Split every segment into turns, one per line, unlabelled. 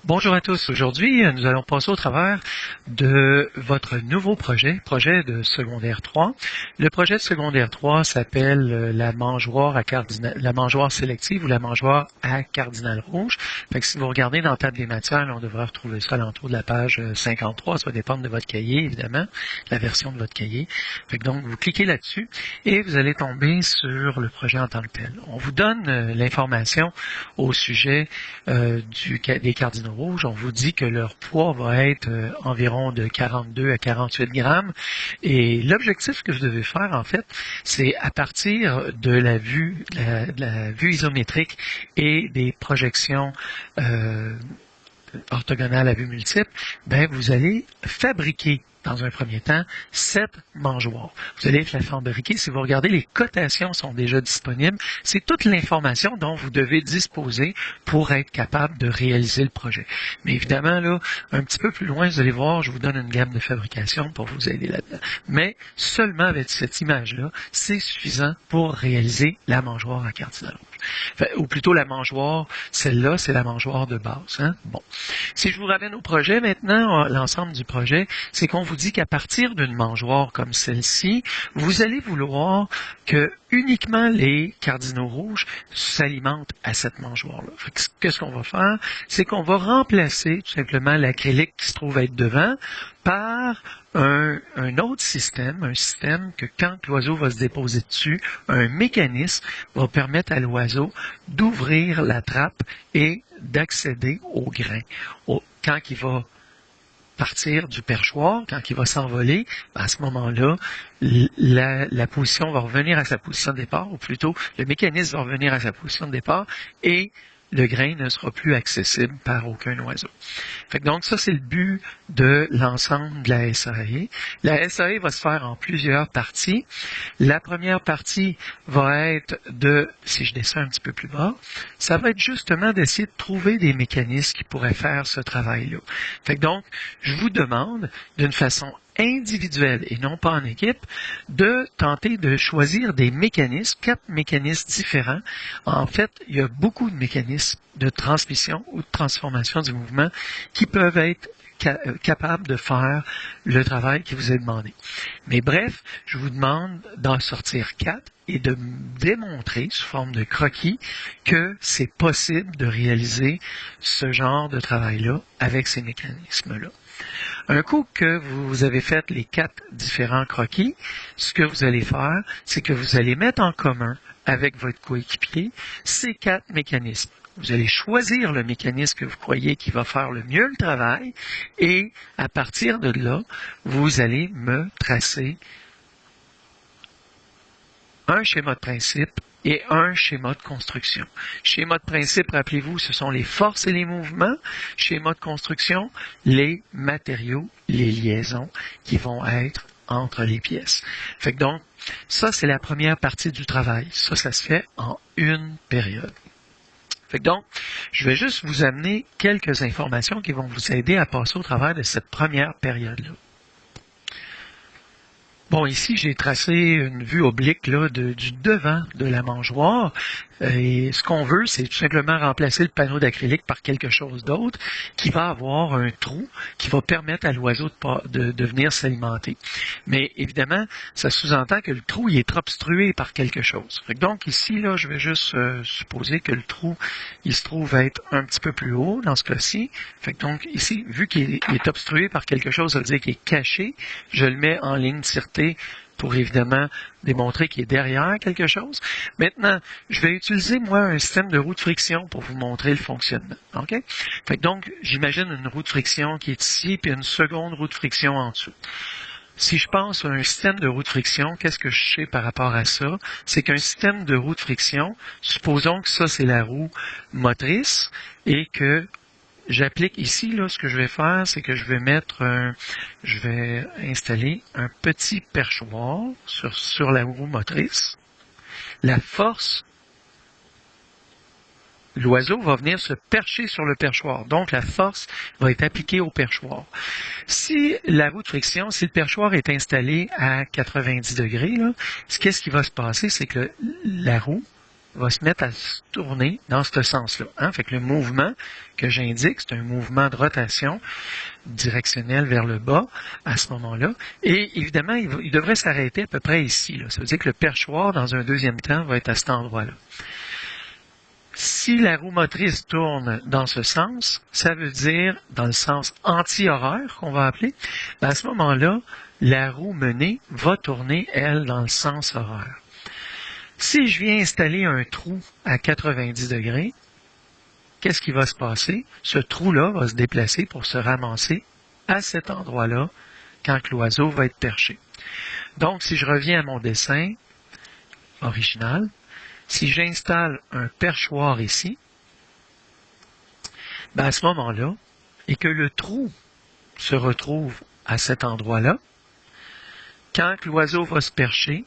Bonjour à tous. Aujourd'hui, nous allons passer au travers de votre nouveau projet de secondaire 3. Le projet de secondaire 3 s'appelle la mangeoire la mangeoire sélective ou la mangeoire à cardinal rouge. Fait que si vous regardez dans la table des matières, on devrait retrouver ça à l'entour de la page 53. Ça va dépendre de votre cahier, évidemment, la version de votre cahier. Fait que donc, vous cliquez là-dessus et vous allez tomber sur le projet en tant que tel. On vous donne l'information au sujet des cardinaux rouges. On vous dit que leur poids va être environ de 42 à 48 grammes. Et l'objectif que vous devez faire, en fait, c'est à partir de la vue isométrique et des projections orthogonale à vue multiple, ben vous allez fabriquer dans un premier temps 7 mangeoires. Vous allez la fabriquer. Si vous regardez, les cotations sont déjà disponibles. C'est toute l'information dont vous devez disposer pour être capable de réaliser le projet. Mais évidemment, là, un petit peu plus loin, vous allez voir, je vous donne une gamme de fabrication pour vous aider là-dedans. Mais seulement avec cette image-là, c'est suffisant pour réaliser la mangeoire à cardinal rouge. Ou plutôt la mangeoire, celle-là, c'est la mangeoire de base. Hein? Bon. Si je vous ramène au projet maintenant, l'ensemble du projet, c'est qu'on vous dit qu'à partir d'une mangeoire comme celle-ci, vous allez vouloir que uniquement les cardinaux rouges s'alimentent à cette mangeoire-là. Qu'est-ce qu'on va faire? C'est qu'on va remplacer tout simplement l'acrylique qui se trouve être devant par un autre système, un système que quand l'oiseau va se déposer dessus, un mécanisme va permettre à l'oiseau d'ouvrir la trappe et d'accéder au grain. Quand il va partir du perchoir, quand il va s'envoler, à ce moment-là, la position va revenir à sa position de départ, ou plutôt le mécanisme va revenir à sa position de départ et le grain ne sera plus accessible par aucun oiseau. Fait que donc ça, c'est le but de l'ensemble de la SAE. La SAE va se faire en plusieurs parties. La première partie va être si je descends un petit peu plus bas, ça va être justement d'essayer de trouver des mécanismes qui pourraient faire ce travail-là. Fait que donc, je vous demande d'une façon individuelle et non pas en équipe, de tenter de choisir des mécanismes, 4 mécanismes différents. En fait, il y a beaucoup de mécanismes de transmission ou de transformation du mouvement qui peuvent être capables de faire le travail qui vous est demandé. Mais bref, je vous demande d'en sortir 4 et de démontrer sous forme de croquis que c'est possible de réaliser ce genre de travail-là avec ces mécanismes-là. Un coup que vous avez fait les 4 différents croquis, ce que vous allez faire, c'est que vous allez mettre en commun avec votre coéquipier ces 4 mécanismes. Vous allez choisir le mécanisme que vous croyez qui va faire le mieux le travail et à partir de là, vous allez me tracer un schéma de principe et un schéma de construction. Schéma de principe, rappelez-vous, ce sont les forces et les mouvements. Schéma de construction, les matériaux, les liaisons qui vont être entre les pièces. Fait que donc, ça, c'est la première partie du travail. Ça se fait en une période. Fait que donc, je vais juste vous amener quelques informations qui vont vous aider à passer au travers de cette première période-là. Bon, ici, j'ai tracé une vue oblique là, du devant de la mangeoire. Et ce qu'on veut, c'est tout simplement remplacer le panneau d'acrylique par quelque chose d'autre qui va avoir un trou qui va permettre à l'oiseau de venir s'alimenter. Mais évidemment, ça sous-entend que le trou il est obstrué par quelque chose. Donc ici, là, je vais juste supposer que le trou il se trouve être un petit peu plus haut dans ce cas-ci. Donc ici, vu qu'il est obstrué par quelque chose, ça veut dire qu'il est caché, je le mets en ligne tiretée pour évidemment démontrer qu'il est derrière quelque chose. Maintenant, je vais utiliser, moi, un système de roue de friction pour vous montrer le fonctionnement. OK? Donc, j'imagine une roue de friction qui est ici, puis une seconde roue de friction en dessous. Si je pense à un système de roue de friction, qu'est-ce que je sais par rapport à ça? C'est qu'un système de roue de friction, supposons que ça, c'est la roue motrice, et que j'applique ici, là, ce que je vais faire, c'est que je vais installer un petit perchoir sur la roue motrice. La force, l'oiseau va venir se percher sur le perchoir. Donc, la force va être appliquée au perchoir. Si la roue de friction, si le perchoir est installé à 90 degrés, qu'est-ce qui va se passer? C'est que la roue va se mettre à se tourner dans ce sens-là. Hein? Fait que le mouvement que j'indique, c'est un mouvement de rotation directionnel vers le bas à ce moment-là. Et évidemment, il devrait s'arrêter à peu près ici. Là. Ça veut dire que le perchoir, dans un deuxième temps, va être à cet endroit-là. Si la roue motrice tourne dans ce sens, ça veut dire dans le sens anti-horaire qu'on va appeler, à ce moment-là, la roue menée va tourner, elle, dans le sens horaire. Si je viens installer un trou à 90 degrés, qu'est-ce qui va se passer? Ce trou-là va se déplacer pour se ramasser à cet endroit-là quand l'oiseau va être perché. Donc, si je reviens à mon dessin original, si j'installe un perchoir ici, à ce moment-là, et que le trou se retrouve à cet endroit-là, quand l'oiseau va se percher,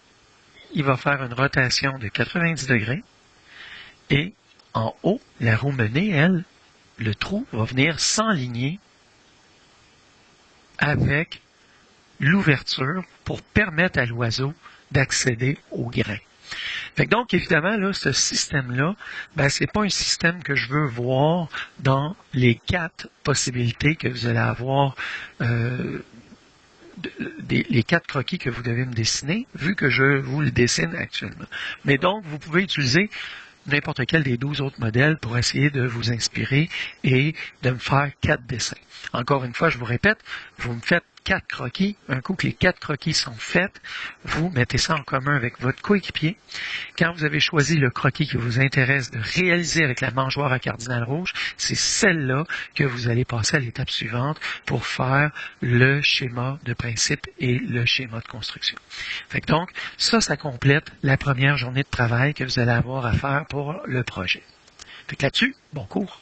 il va faire une rotation de 90 degrés et en haut, la roue menée, elle, le trou va venir s'enligner avec l'ouverture pour permettre à l'oiseau d'accéder au grain. Fait que donc, évidemment, là, ce système-là, c'est pas un système que je veux voir dans les 4 possibilités que vous allez avoir, les 4 croquis que vous devez me dessiner, vu que je vous le dessine actuellement. Mais donc, vous pouvez utiliser n'importe quel des 12 autres modèles pour essayer de vous inspirer et de me faire 4 dessins. Encore une fois, je vous répète, vous me faites 4 croquis. Un coup que les 4 croquis sont faits, vous mettez ça en commun avec votre coéquipier. Quand vous avez choisi le croquis qui vous intéresse de réaliser avec la mangeoire à cardinal rouge, c'est celle-là que vous allez passer à l'étape suivante pour faire le schéma de principe et le schéma de construction. Fait que donc, ça complète la première journée de travail que vous allez avoir à faire pour le projet. Fait que là-dessus, bon cours.